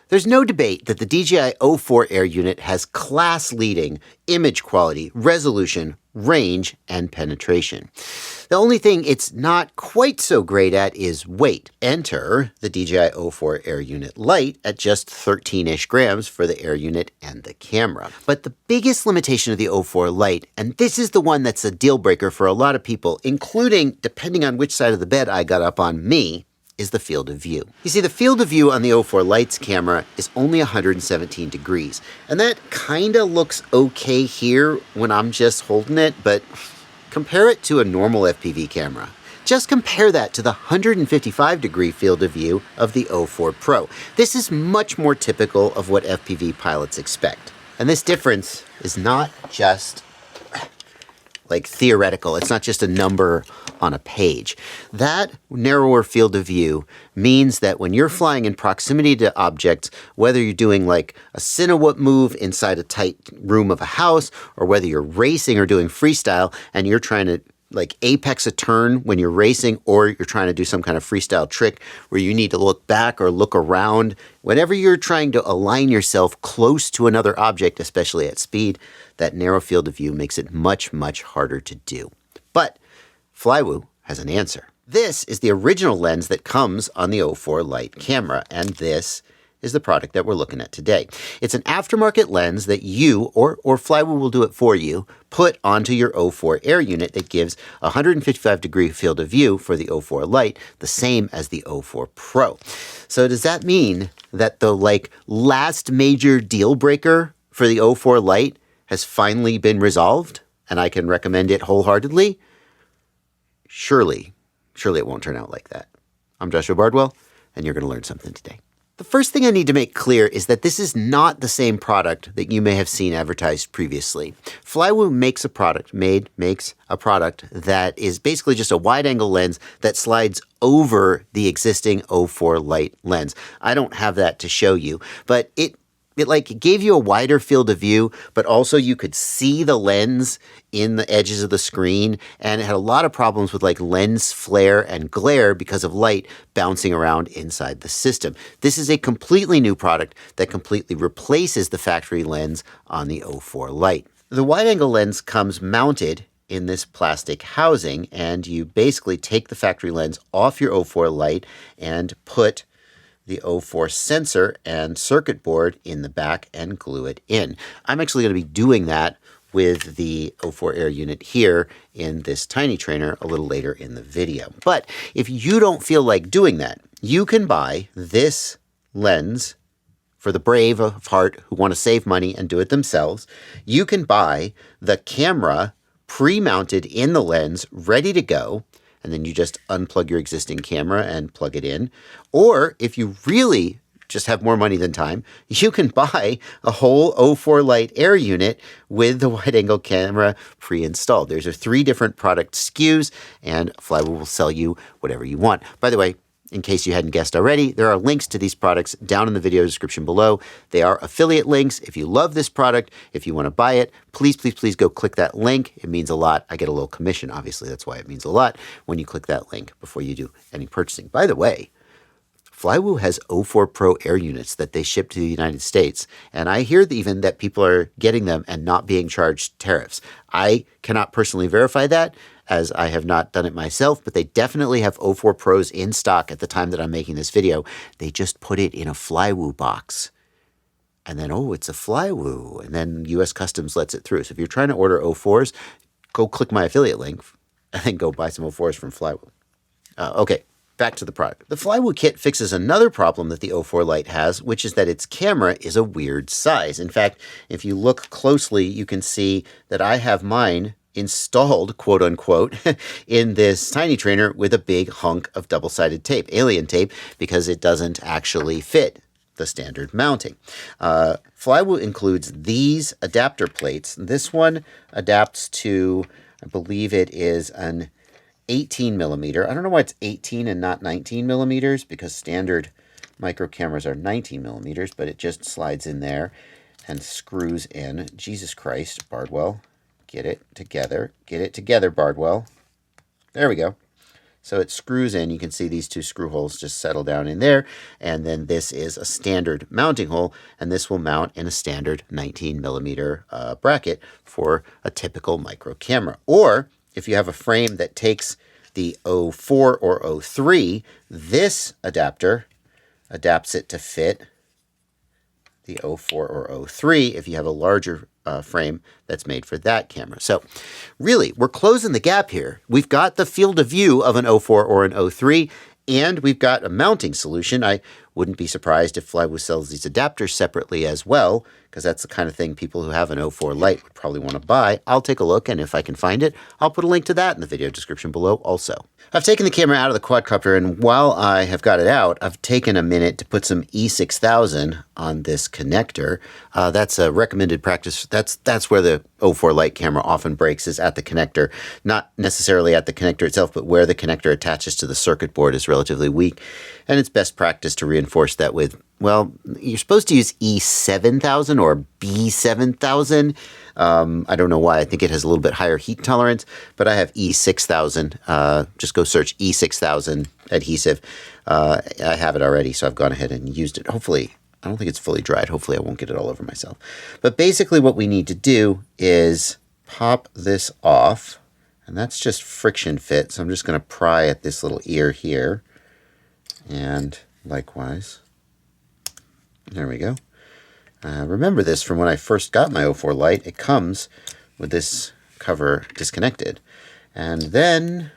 There's no debate that the DJI O4 Air unit has class-leading image quality, resolution, range, and penetration. The only thing it's not quite so great at is weight. Enter the DJI O4 Air Unit Lite at just 13-ish grams for the Air unit and the camera. But the biggest limitation of the O4 Lite, and this is the one that's a deal breaker for a lot of people, including, depending on which side of the bed I got up on, me, is the field of view. You see, the field of view on the O4 Lite's camera is only 117 degrees, and that kinda looks okay here when I'm just holding it, but compare it to a normal FPV camera. Just compare that to the 155 degree field of view of the O4 Pro. This is much more typical of what FPV pilots expect. And this difference is not just like theoretical. It's not just a number on a page. That narrower field of view means that when you're flying in proximity to objects, whether you're doing like a cinewhoop move inside a tight room of a house, or whether you're racing or doing freestyle and you're trying to like apex a turn when you're racing, or you're trying to do some kind of freestyle trick where you need to look back or look around, whenever you're trying to align yourself close to another object, especially at speed, that narrow field of view makes it much, much harder to do. But Flywoo has an answer. This is the original lens that comes on the O4 Lite camera, and this is the product that we're looking at today. It's an aftermarket lens that you, or Flywoo will do it for you, put onto your O4 Air unit that gives a 155 degree field of view for the O4 Lite, the same as the O4 Pro. So does that mean that the last major deal breaker for the O4 Lite has finally been resolved and I can recommend it wholeheartedly? Surely it won't turn out like that. I'm Joshua Bardwell, and you're going to learn something today. The first thing I need to make clear is that this is not the same product that you may have seen advertised previously. Flywoo makes a product that is basically just a wide-angle lens that slides over the existing O4 Lite lens. I don't have that to show you, but it gave you a wider field of view, but also you could see the lens in the edges of the screen, and it had a lot of problems with lens flare and glare because of light bouncing around inside the system. This is a completely new product that completely replaces the factory lens on the O4 Lite. The wide-angle lens comes mounted in this plastic housing, and you basically take the factory lens off your O4 Lite and put the O4 sensor and circuit board in the back and glue it in. I'm actually going to be doing that with the O4 Air unit here in this tiny trainer a little later in the video. But if you don't feel like doing that, you can buy this lens for the brave of heart who want to save money and do it themselves. You can buy the camera pre-mounted in the lens, ready to go, and then you just unplug your existing camera and plug it in. Or if you really just have more money than time, you can buy a whole O4 Lite Air unit with the wide-angle camera pre-installed. There's 3 different product SKUs, and Flywoo will sell you whatever you want. By the way, in case you hadn't guessed already, there are links to these products down in the video description below. They are affiliate links. If you love this product, if you want to buy it, please go click that link. It means a lot. I get a little commission, obviously. That's why it means a lot when you click that link before you do any purchasing. By the way, Flywoo has O4 Pro Air units that they ship to the United States, and I hear even that people are getting them and not being charged tariffs. I cannot personally verify that, as I have not done it myself, but they definitely have O4 Pros in stock at the time that I'm making this video. They just put it in a Flywoo box. And then, it's a Flywoo. And then U.S. Customs lets it through. So if you're trying to order O4s, go click my affiliate link and then go buy some O4s from Flywoo. Okay, back to the product. The Flywoo kit fixes another problem that the O4 Lite has, which is that its camera is a weird size. In fact, if you look closely, you can see that I have mine installed, quote unquote, in this tiny trainer with a big hunk of double-sided tape, alien tape, because it doesn't actually fit the standard mounting. Flywoo includes these adapter plates. This one adapts to, I believe it is an 18 millimeter. I don't know why it's 18 and not 19 millimeters, because standard micro cameras are 19 millimeters, but it just slides in there and screws in. Jesus Christ, Bardwell. Get it together, Bardwell. There we go. So it screws in. You can see these two screw holes just settle down in there. And then this is a standard mounting hole, and this will mount in a standard 19 millimeter bracket for a typical micro camera. Or if you have a frame that takes the O4 or O3, this adapter adapts it to fit the O4 or O3 if you have a larger frame that's made for that camera. So really, we're closing the gap here. We've got the field of view of an O4 or an O3, and we've got a mounting solution. I wouldn't be surprised if Flywoo sells these adapters separately as well, because that's the kind of thing people who have an O4 Lite would probably want to buy. I'll take a look, and if I can find it, I'll put a link to that in the video description below also. I've taken the camera out of the quadcopter, and while I have got it out, I've taken a minute to put some E6000 on this connector. That's a recommended practice. That's where the O4 Lite camera often breaks, is at the connector. Not necessarily at the connector itself, but where the connector attaches to the circuit board is relatively weak. And it's best practice to reinforce that with, well, you're supposed to use E7000 or B7000. I don't know why. I think it has a little bit higher heat tolerance, but I have E6000. Just go search E6000 adhesive. I have it already, so I've gone ahead and used it. Hopefully, I don't think it's fully dried. Hopefully I won't get it all over myself. But basically what we need to do is pop this off, and that's just friction fit. So I'm just going to pry at this little ear here, and likewise. There we go. Remember this from when I first got my O4 Lite. It comes with this cover disconnected. And then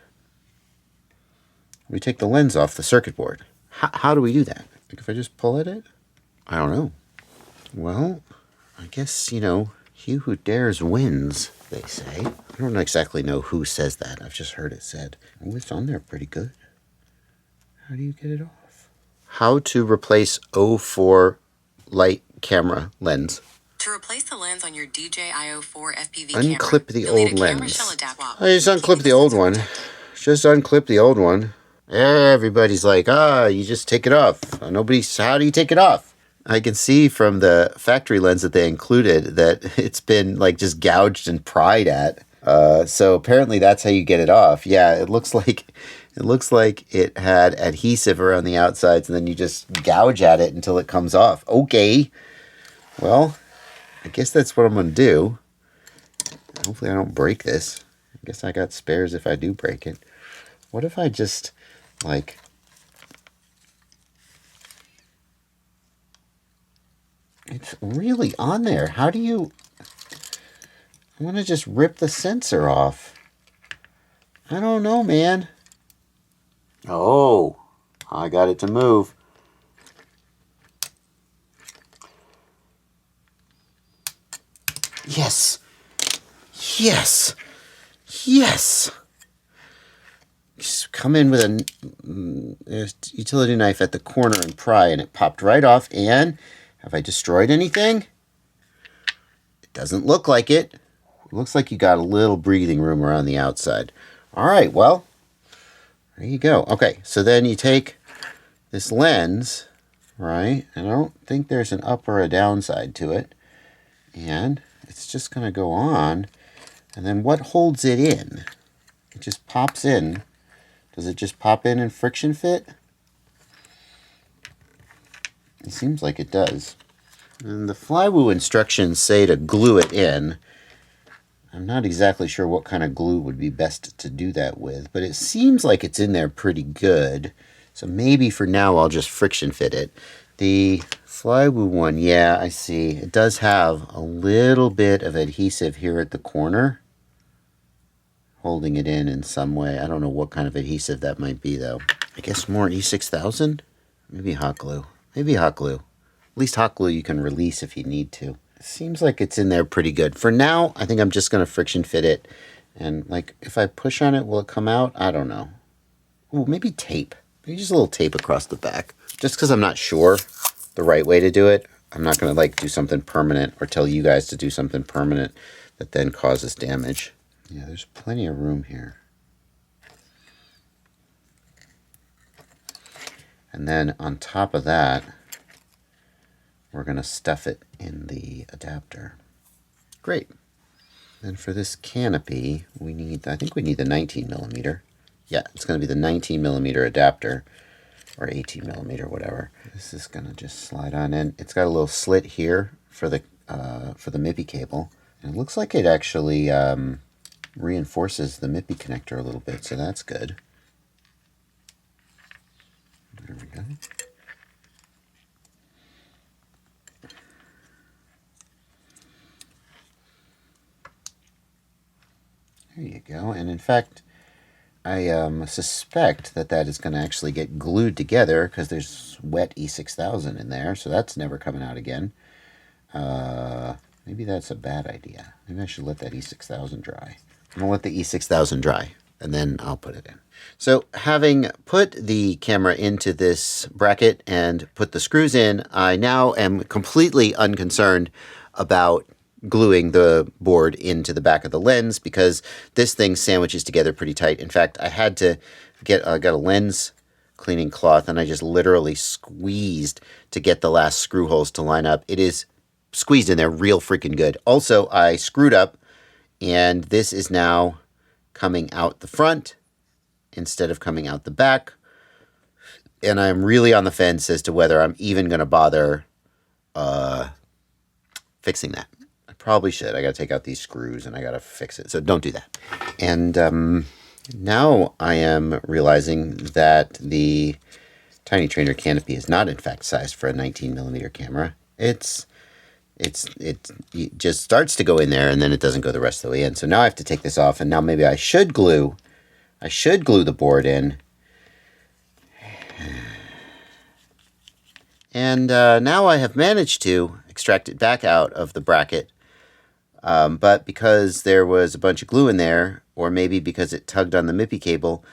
we take the lens off the circuit board. How do we do that? Like if I just pull at it? I don't know. Well, I guess, he who dares wins, they say. I don't exactly know who says that. I've just heard it said. Oh, it's on there pretty good. How do you get it off? How to replace O4 Lite camera lens. To replace the lens on your DJI-O4 FPV unclip camera, the old lens. I just unclip the old one. Just unclip the old one. Everybody's like, you just take it off. How do you take it off? I can see from the factory lens that they included that it's been like just gouged and pried at. So apparently that's how you get it off. Yeah, it looks like it had adhesive around the outsides, and then you just gouge at it until it comes off. Okay. Well, I guess that's what I'm going to do. Hopefully I don't break this. I guess I got spares if I do break it. What if I just, it's really on there. How do you... I'm going to just rip the sensor off. I don't know, man. Oh, I got it to move. Yes. Yes. Yes. Just come in with a utility knife at the corner and pry, and it popped right off. And have I destroyed anything? It doesn't look like it. It looks like you got a little breathing room around the outside. All right, well, there you go. Okay, so then you take this lens, right? And I don't think there's an up or a downside to it. And it's just going to go on. And then what holds it in? It just pops in. Does it just pop in and friction fit? It seems like it does. And the Flywoo instructions say to glue it in. I'm not exactly sure what kind of glue would be best to do that with, but it seems like it's in there pretty good. So maybe for now I'll just friction fit it. The Flywoo one, yeah, I see. It does have a little bit of adhesive here at the corner, holding it in some way. I don't know what kind of adhesive that might be, though. I guess more E6000? Maybe hot glue. Maybe hot glue. At least hot glue you can release if you need to. It seems like it's in there pretty good. For now, I think I'm just going to friction fit it. And, if I push on it, will it come out? I don't know. Ooh, maybe tape. Maybe just a little tape across the back. Just because I'm not sure the right way to do it, I'm not going to, do something permanent or tell you guys to do something permanent that then causes damage. Yeah, there's plenty of room here. And then on top of that, we're going to stuff it in the adapter. Great. Then for this canopy, I think we need the 19 millimeter. Yeah, it's going to be the 19 millimeter adapter, or 18 millimeter, whatever. This is going to just slide on in. It's got a little slit here for the MIPI cable. And it looks like it actually reinforces the MIPI connector a little bit, so that's good. There we go. There you go. And in fact, I suspect that that is going to actually get glued together because there's wet E6000 in there, so that's never coming out again. Maybe that's a bad idea. Maybe I should let that E6000 dry. I'm going to let the E6000 dry, and then I'll put it in. So having put the camera into this bracket and put the screws in, I now am completely unconcerned about gluing the board into the back of the lens because this thing sandwiches together pretty tight. In fact, I had to got a lens cleaning cloth and I just literally squeezed to get the last screw holes to line up. It is squeezed in there real freaking good. Also, I screwed up and this is now coming out the front instead of coming out the back. And I'm really on the fence as to whether I'm even going to bother fixing that. Probably should. I got to take out these screws and I got to fix it. So don't do that. And now I am realizing that the Tiny Trainer canopy is not in fact sized for a 19 millimeter camera. It just starts to go in there and then it doesn't go the rest of the way in. So now I have to take this off and now maybe I should glue the board in. And now I have managed to extract it back out of the bracket. But because there was a bunch of glue in there, or maybe because it tugged on the MIPI cable,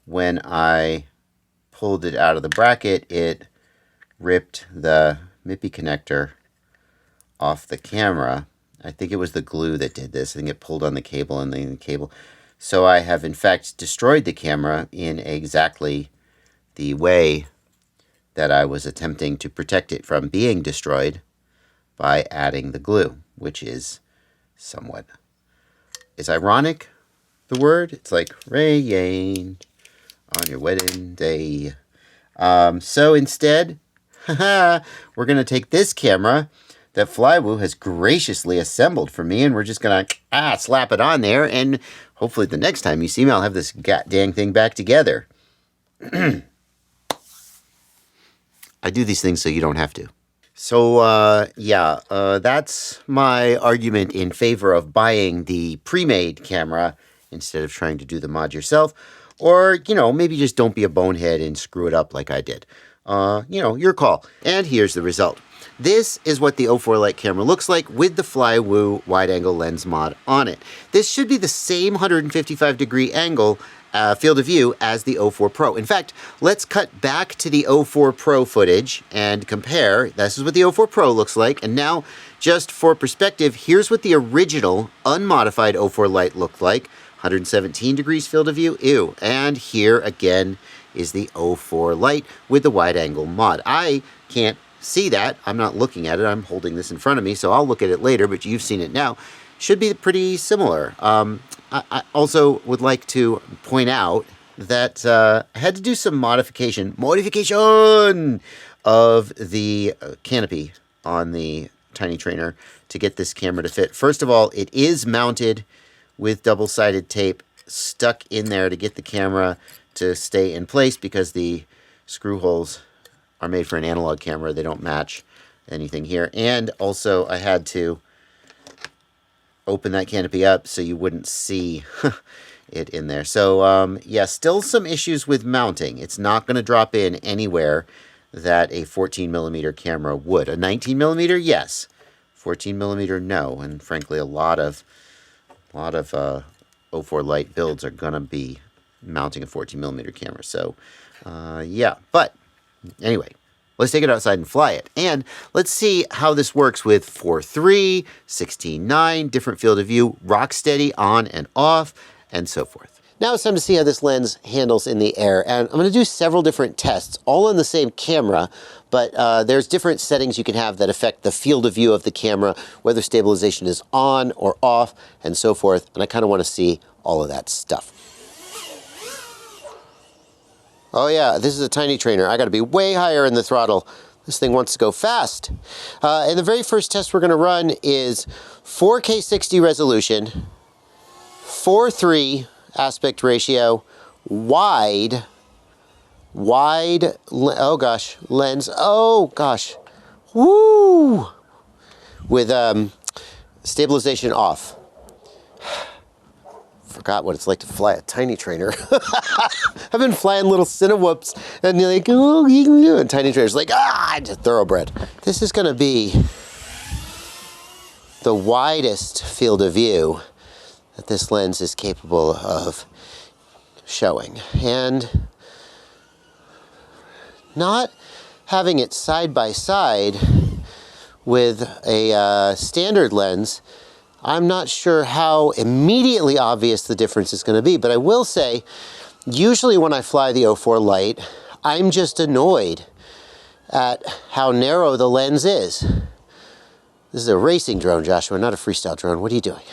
when I pulled it out of the bracket, it ripped the MIPI connector off the camera. I think it was the glue that did this. I think it pulled on the cable and then the cable. So I have in fact destroyed the camera in exactly the way that I was attempting to protect it from being destroyed by adding the glue, which is somewhat. Is ironic the word? It's like rain on your wedding day. So instead, we're going to take this camera that Flywoo has graciously assembled for me, and we're just going to slap it on there, and hopefully the next time you see me, I'll have this dang thing back together. I do these things so you don't have to. So, that's my argument in favor of buying the pre-made camera instead of trying to do the mod yourself. Or, maybe just don't be a bonehead and screw it up like I did. Your call. And here's the result. This is what the O4 Lite camera looks like with the Flywoo wide-angle lens mod on it. This should be the same 155-degree angle field of view as the O4 Pro. In fact, let's cut back to the O4 Pro footage and compare. This is what the O4 Pro looks like. And now, just for perspective, here's what the original unmodified O4 Lite looked like. 117 degrees field of view. Ew. And here again is the O4 Lite with the wide-angle mod. I can't see that. I'm not looking at it. I'm holding this in front of me, so I'll look at it later, but you've seen it now. Should be pretty similar. I also would like to point out that I had to do some modification of the canopy on the Tiny Trainer to get this camera to fit. First of all, it is mounted with double-sided tape stuck in there to get the camera to stay in place because the screw holes are made for an analog camera. They don't match anything here. And also I had to open that canopy up so you wouldn't see it in there. So, still some issues with mounting. It's not going to drop in anywhere that a 14 millimeter camera would. A 19 millimeter, yes. 14 millimeter, no. And frankly, a lot of O4 Lite builds are going to be mounting a 14 millimeter camera. So, but anyway, let's take it outside and fly it. And let's see how this works with 4.3, 16.9, different field of view, Rocksteady on and off, and so forth. Now it's time to see how this lens handles in the air. And I'm going to do several different tests, all on the same camera, but there's different settings you can have that affect the field of view of the camera, whether stabilization is on or off, and so forth. And I kind of want to see all of that stuff. Oh yeah, this is a tiny trainer. I gotta be way higher in the throttle. This thing wants to go fast. And the very first test we're gonna run is 4K 60 resolution, 4:3 aspect ratio, wide, oh gosh, lens, oh gosh, woo! With stabilization off. Forgot what it's like to fly a tiny trainer. I've been flying little Cinewhoops, and you're like, oh, you can do it. Tiny trainer's like, it's a thoroughbred. This is gonna be the widest field of view that this lens is capable of showing. And not having it side by side with a standard lens, I'm not sure how immediately obvious the difference is going to be, but I will say, usually when I fly the O4 Lite, I'm just annoyed at how narrow the lens is. This is a racing drone, Joshua, not a freestyle drone. What are you doing?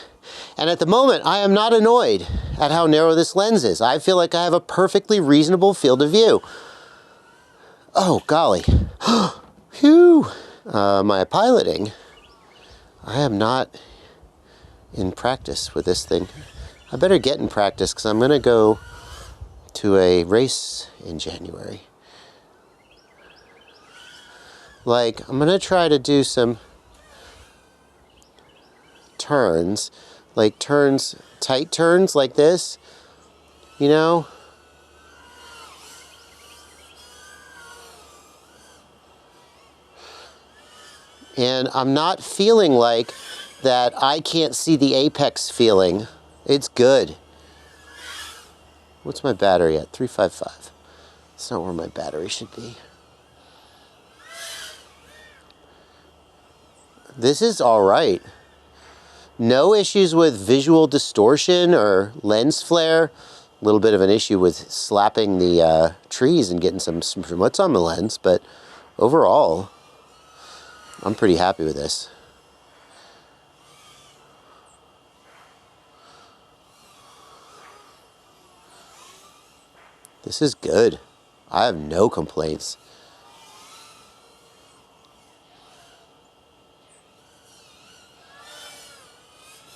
And at the moment, I am not annoyed at how narrow this lens is. I feel like I have a perfectly reasonable field of view. Oh, golly. Phew. My piloting, I am not in practice with this thing. I better get in practice because I'm going to go to a race in January. Like, I'm going to try to do some turns, like turns, tight turns like this, you know? And I'm not feeling like that I can't see the apex feeling. It's good. What's my battery at? 355. That's not where my battery should be. This is all right. No issues with visual distortion or lens flare. A little bit of an issue with slapping the trees and getting some schmutz on the lens, but overall, I'm pretty happy with this. This is good. I have no complaints.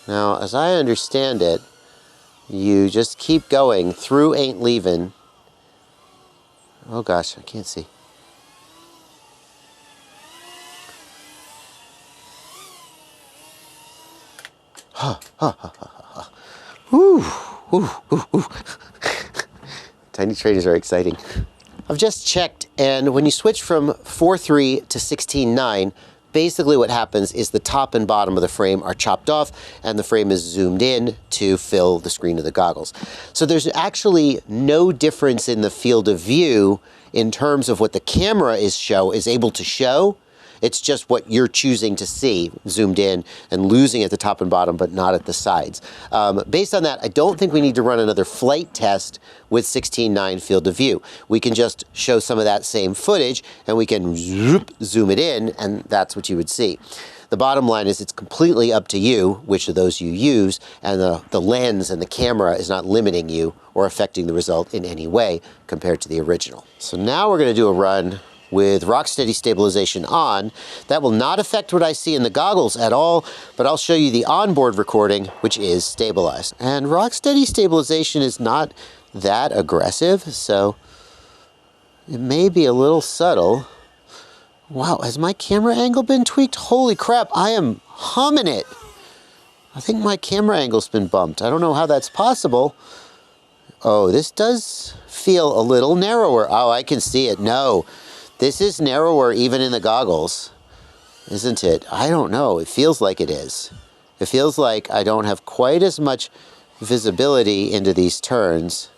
Now, as I understand it, you just keep going. Through ain't leaving. Oh gosh, I can't see. Woo, woo, woo, woo. Tiny trainers are exciting. I've just checked, and when you switch from 4.3 to 16.9, basically what happens is the top and bottom of the frame are chopped off, and the frame is zoomed in to fill the screen of the goggles. So there's actually no difference in the field of view in terms of what the camera is able to show. It's just what you're choosing to see zoomed in and losing at the top and bottom, but not at the sides. Based on that, I don't think we need to run another flight test with 16.9 field of view. We can just show some of that same footage and we can zoom it in, and that's what you would see. The bottom line is it's completely up to you which of those you use, and the lens and the camera is not limiting you or affecting the result in any way compared to the original. So now we're going to do a run with Rocksteady stabilization on. That will not affect what I see in the goggles at all, but I'll show you the onboard recording, which is stabilized. And Rocksteady stabilization is not that aggressive, so it may be a little subtle. Wow, has my camera angle been tweaked? Holy crap, I am humming it. I think my camera angle's been bumped. I don't know how that's possible. Oh, this does feel a little narrower. Oh, I can see it. No. This is narrower even in the goggles, isn't it? I don't know. It feels like it is. It feels like I don't have quite as much visibility into these turns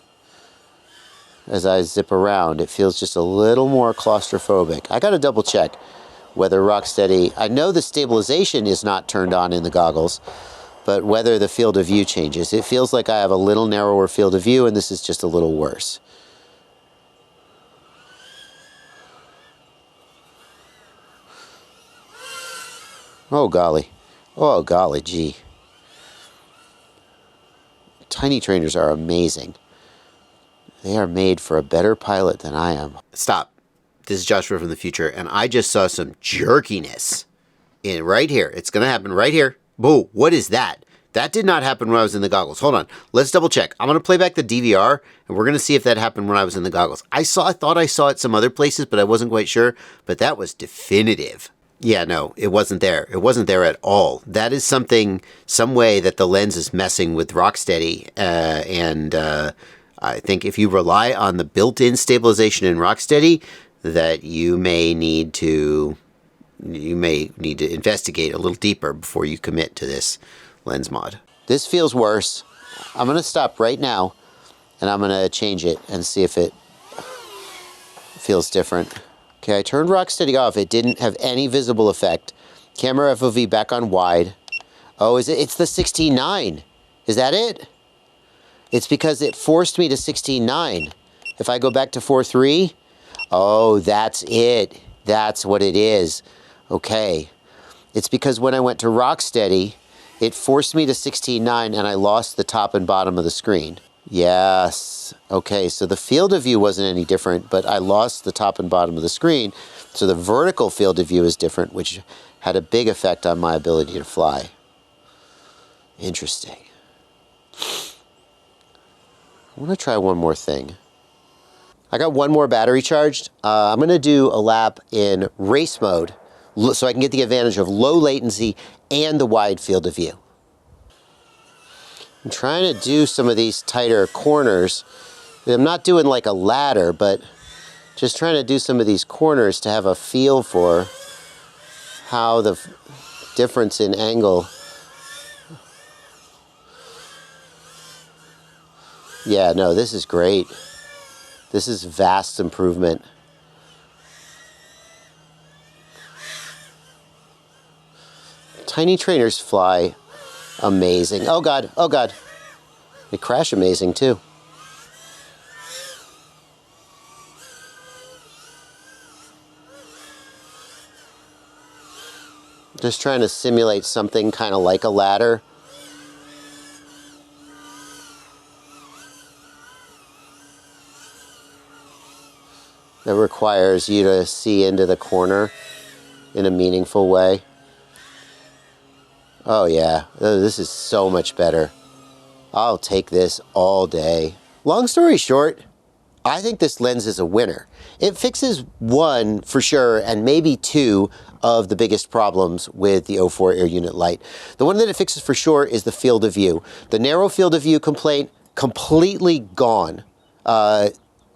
as I zip around. It feels just a little more claustrophobic. I gotta double check whether Rocksteady, I know the stabilization is not turned on in the goggles, but whether the field of view changes. It feels like I have a little narrower field of view, and this is just a little worse. Oh golly. Oh golly gee. Tiny trainers are amazing. They are made for a better pilot than I am. Stop. This is Joshua from the future, and I just saw some jerkiness in right here. It's going to happen right here. Whoa, what is that? That did not happen when I was in the goggles. Hold on. Let's double check. I'm going to play back the DVR, and we're going to see if that happened when I was in the goggles. I thought I saw it some other places, but I wasn't quite sure. But that was definitive. Yeah, no, it wasn't there. It wasn't there at all. That is some way that the lens is messing with Rocksteady. I think if you rely on the built-in stabilization in Rocksteady, that you may need to investigate a little deeper before you commit to this lens mod. This feels worse. I'm going to stop right now, and I'm going to change it and see if it feels different. Okay, I turned Rocksteady off. It didn't have any visible effect. Camera FOV back on wide. Oh, is it? It's the 16:9. Is that it? It's because it forced me to 16:9. If I go back to 4:3, oh, that's it. That's what it is. Okay. It's because when I went to Rocksteady, it forced me to 16:9 and I lost the top and bottom of the screen. Yes. Okay, so the field of view wasn't any different, but I lost the top and bottom of the screen. So the vertical field of view is different, which had a big effect on my ability to fly. Interesting. I want to try one more thing. I got one more battery charged. I'm going to do a lap in race mode so I can get the advantage of low latency and the wide field of view. I'm trying to do some of these tighter corners. I'm not doing like a ladder, but just trying to do some of these corners to have a feel for how the difference in angle. Yeah, no, this is great. This is vast improvement. Tiny trainers fly amazing. Oh God, oh God. They crash amazing too. Just trying to simulate something kind of like a ladder. That requires you to see into the corner in a meaningful way. Oh yeah, this is so much better. I'll take this all day. Long story short, I think this lens is a winner. It fixes one for sure, and maybe two of the biggest problems with the O4 Air Unit Lite. The one that it fixes for sure is the field of view. The narrow field of view complaint, completely gone.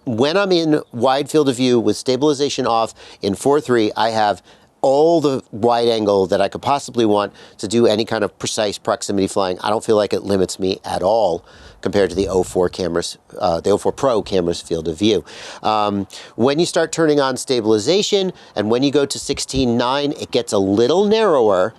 When I'm in wide field of view with stabilization off in 4.3, I have all the wide angle that I could possibly want to do any kind of precise proximity flying. I don't feel like it limits me at all compared to the O4 cameras, the O4 Pro camera's field of view. When you start turning on stabilization and when you go to 16.9, it gets a little narrower.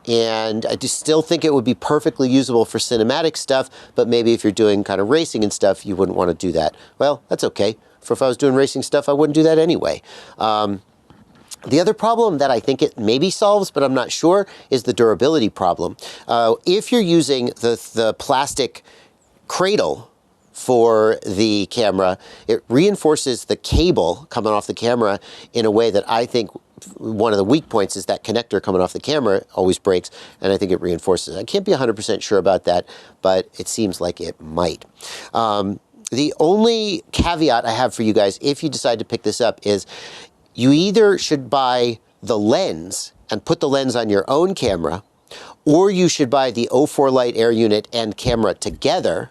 And I just still think it would be perfectly usable for cinematic stuff, but maybe if you're doing kind of racing and stuff, you wouldn't want to do that. Well, that's okay. For if I was doing racing stuff, I wouldn't do that anyway. The other problem that I think it maybe solves, but I'm not sure, is the durability problem. If you're using the plastic cradle for the camera, it reinforces the cable coming off the camera in a way that I think one of the weak points is that connector coming off the camera always breaks, and I think it reinforces. I can't be 100% sure about that, but it seems like it might. The only caveat I have for you guys, if you decide to pick this up, is you either should buy the lens and put the lens on your own camera, or you should buy the O4 Lite Air Unit and camera together.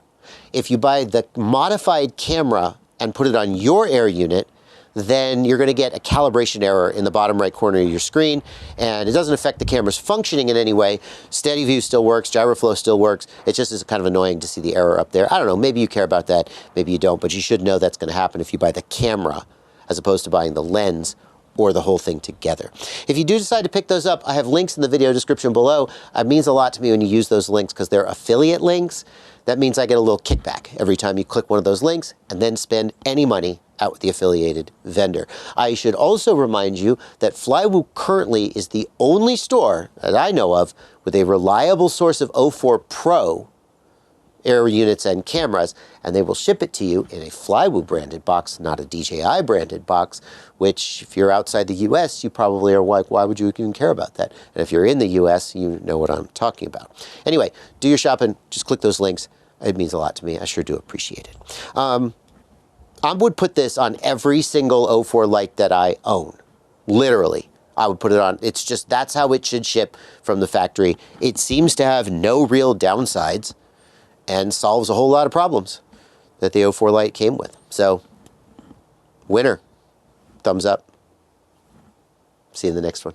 If you buy the modified camera and put it on your Air Unit, then you're going to get a calibration error in the bottom right corner of your screen, and it doesn't affect the camera's functioning in any way. Steady view still works, gyroflow still works. It just is kind of annoying to see the error up there. I don't know, maybe you care about that, maybe you don't, but you should know that's going to happen if you buy the camera as opposed to buying the lens or the whole thing together. If you do decide to pick those up, I have links in the video description below. It means a lot to me when you use those links because they're affiliate links. That means I get a little kickback every time you click one of those links and then spend any money out with the affiliated vendor. I should also remind you that Flywoo currently is the only store that I know of with a reliable source of O4 Pro Air units and cameras, and they will ship it to you in a Flywoo branded box, not a DJI branded box, which if you're outside the US, you probably are like, why would you even care about that? And if you're in the US, you know what I'm talking about. Anyway, do your shopping, just click those links. It means a lot to me. I sure do appreciate it. I would put this on every single O4 Lite that I own. Literally. I would put it on. It's just, that's how it should ship from the factory. It seems to have no real downsides and solves a whole lot of problems that the O4 Lite came with. So, winner. Thumbs up. See you in the next one.